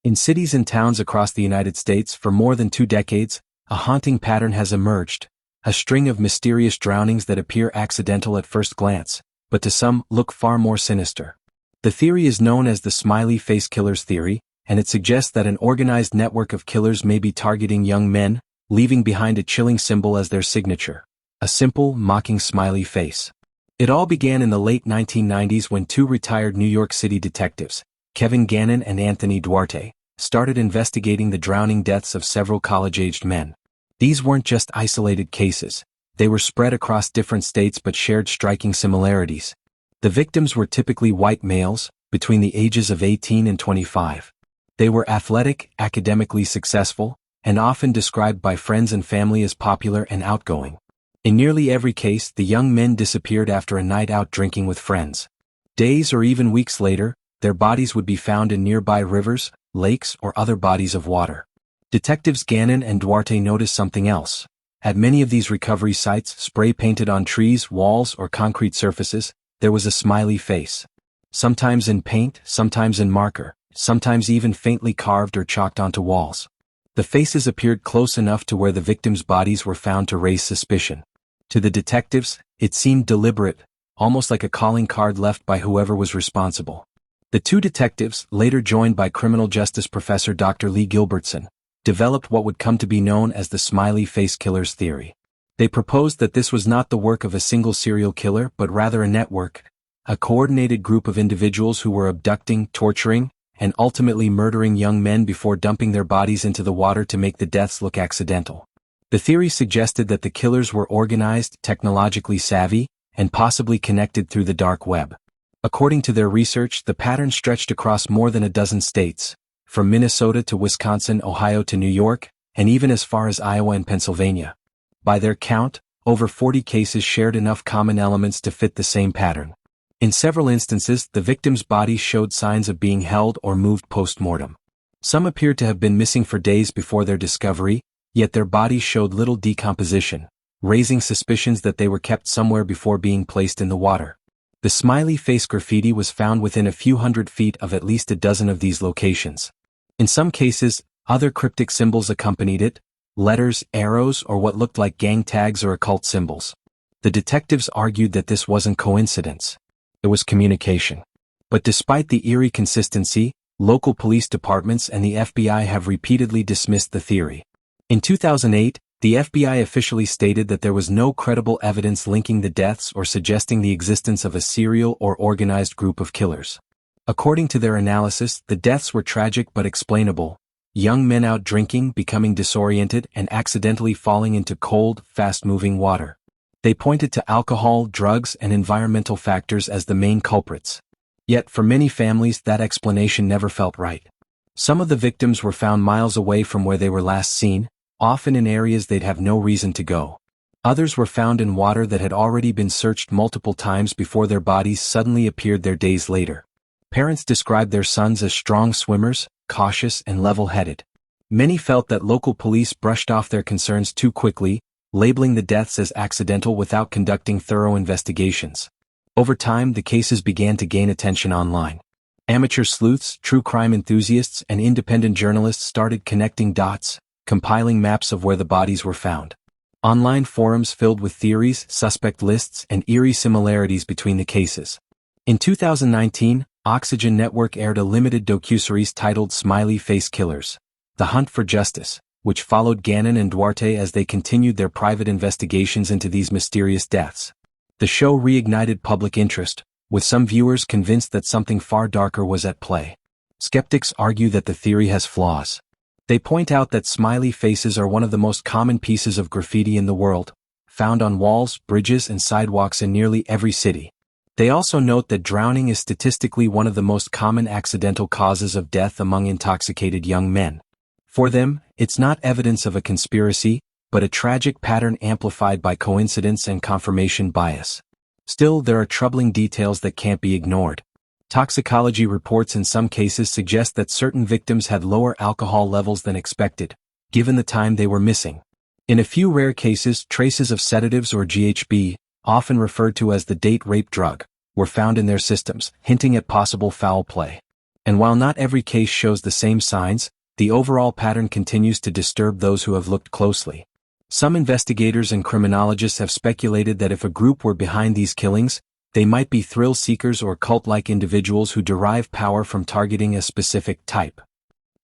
In cities and towns across the United States for more than 2 decades, a haunting pattern has emerged, a string of mysterious drownings that appear accidental at first glance, but to some look far more sinister. The theory is known as the Smiley Face Killers theory, and it suggests that an organized network of killers may be targeting young men, leaving behind a chilling symbol as their signature, a simple, mocking smiley face. It all began in the late 1990s when 2 retired New York City detectives, Kevin Gannon and Anthony Duarte, started investigating the drowning deaths of several college-aged men. These weren't just isolated cases. They were spread across different states but shared striking similarities. The victims were typically white males, between the ages of 18 and 25. They were athletic, academically successful, and often described by friends and family as popular and outgoing. In nearly every case, the young men disappeared after a night out drinking with friends. Days or even weeks later, their bodies would be found in nearby rivers, lakes, or other bodies of water. Detectives Gannon and Duarte noticed something else. At many of these recovery sites, spray-painted on trees, walls, or concrete surfaces, there was a smiley face. Sometimes in paint, sometimes in marker, sometimes even faintly carved or chalked onto walls. The faces appeared close enough to where the victims' bodies were found to raise suspicion. To the detectives, it seemed deliberate, almost like a calling card left by whoever was responsible. The 2 detectives, later joined by criminal justice professor Dr. Lee Gilbertson, developed what would come to be known as the Smiley Face Killers theory. They proposed that this was not the work of a single serial killer but rather a network, a coordinated group of individuals who were abducting, torturing, and ultimately murdering young men before dumping their bodies into the water to make the deaths look accidental. The theory suggested that the killers were organized, technologically savvy, and possibly connected through the dark web. According to their research, the pattern stretched across more than a dozen states, from Minnesota to Wisconsin, Ohio to New York, and even as far as Iowa and Pennsylvania. By their count, over 40 cases shared enough common elements to fit the same pattern. In several instances, the victims' bodies showed signs of being held or moved post-mortem. Some appeared to have been missing for days before their discovery, yet their bodies showed little decomposition, raising suspicions that they were kept somewhere before being placed in the water. The smiley face graffiti was found within a few hundred feet of at least a dozen of these locations. In some cases, other cryptic symbols accompanied it, letters, arrows, or what looked like gang tags or occult symbols. The detectives argued that this wasn't coincidence. It was communication. But despite the eerie consistency, local police departments and the FBI have repeatedly dismissed the theory. In 2008, the FBI officially stated that there was no credible evidence linking the deaths or suggesting the existence of a serial or organized group of killers. According to their analysis, the deaths were tragic but explainable. Young men out drinking, becoming disoriented, and accidentally falling into cold, fast-moving water. They pointed to alcohol, drugs, and environmental factors as the main culprits. Yet for many families, that explanation never felt right. Some of the victims were found miles away from where they were last seen, often in areas they'd have no reason to go. Others were found in water that had already been searched multiple times before their bodies suddenly appeared there days later. Parents described their sons as strong swimmers, cautious and level-headed. Many felt that local police brushed off their concerns too quickly, labeling the deaths as accidental without conducting thorough investigations. Over time, the cases began to gain attention online. Amateur sleuths, true crime enthusiasts, and independent journalists started connecting dots, compiling maps of where the bodies were found. Online forums filled with theories, suspect lists, and eerie similarities between the cases. In 2019, Oxygen Network aired a limited docuseries titled Smiley Face Killers: The Hunt for Justice, which followed Gannon and Duarte as they continued their private investigations into these mysterious deaths. The show reignited public interest, with some viewers convinced that something far darker was at play. Skeptics argue that the theory has flaws. They point out that smiley faces are one of the most common pieces of graffiti in the world, found on walls, bridges, and sidewalks in nearly every city. They also note that drowning is statistically one of the most common accidental causes of death among intoxicated young men. For them, it's not evidence of a conspiracy, but a tragic pattern amplified by coincidence and confirmation bias. Still, there are troubling details that can't be ignored. Toxicology reports in some cases suggest that certain victims had lower alcohol levels than expected, given the time they were missing. In a few rare cases, traces of sedatives or GHB, often referred to as the date rape drug, were found in their systems, hinting at possible foul play. And while not every case shows the same signs, the overall pattern continues to disturb those who have looked closely. Some investigators and criminologists have speculated that if a group were behind these killings, they might be thrill seekers or cult-like individuals who derive power from targeting a specific type.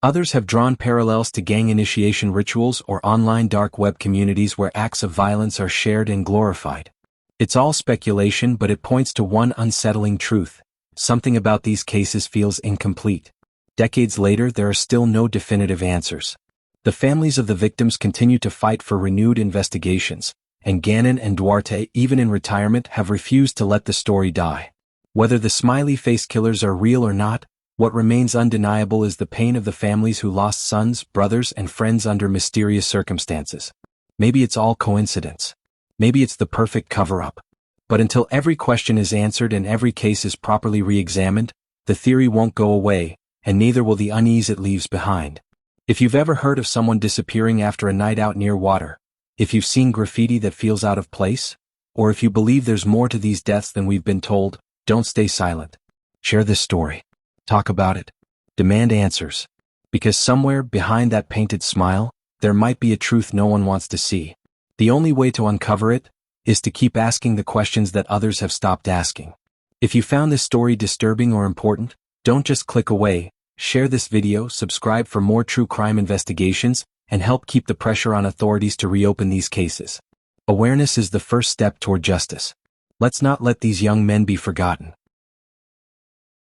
Others have drawn parallels to gang initiation rituals or online dark web communities where acts of violence are shared and glorified. It's all speculation, but it points to one unsettling truth. Something about these cases feels incomplete. Decades later, there are still no definitive answers. The families of the victims continue to fight for renewed investigations, and Gannon and Duarte, even in retirement, have refused to let the story die. Whether the smiley face killers are real or not, what remains undeniable is the pain of the families who lost sons, brothers, and friends under mysterious circumstances. Maybe it's all coincidence. Maybe it's the perfect cover-up. But until every question is answered and every case is properly re-examined, the theory won't go away, and neither will the unease it leaves behind. If you've ever heard of someone disappearing after a night out near water, if you've seen graffiti that feels out of place, or if you believe there's more to these deaths than we've been told, don't stay silent. Share this story. Talk about it. Demand answers. Because somewhere behind that painted smile, there might be a truth no one wants to see. The only way to uncover it is to keep asking the questions that others have stopped asking. If you found this story disturbing or important, don't just click away. Share this video, subscribe for more true crime investigations, and help keep the pressure on authorities to reopen these cases. Awareness is the first step toward justice. Let's not let these young men be forgotten.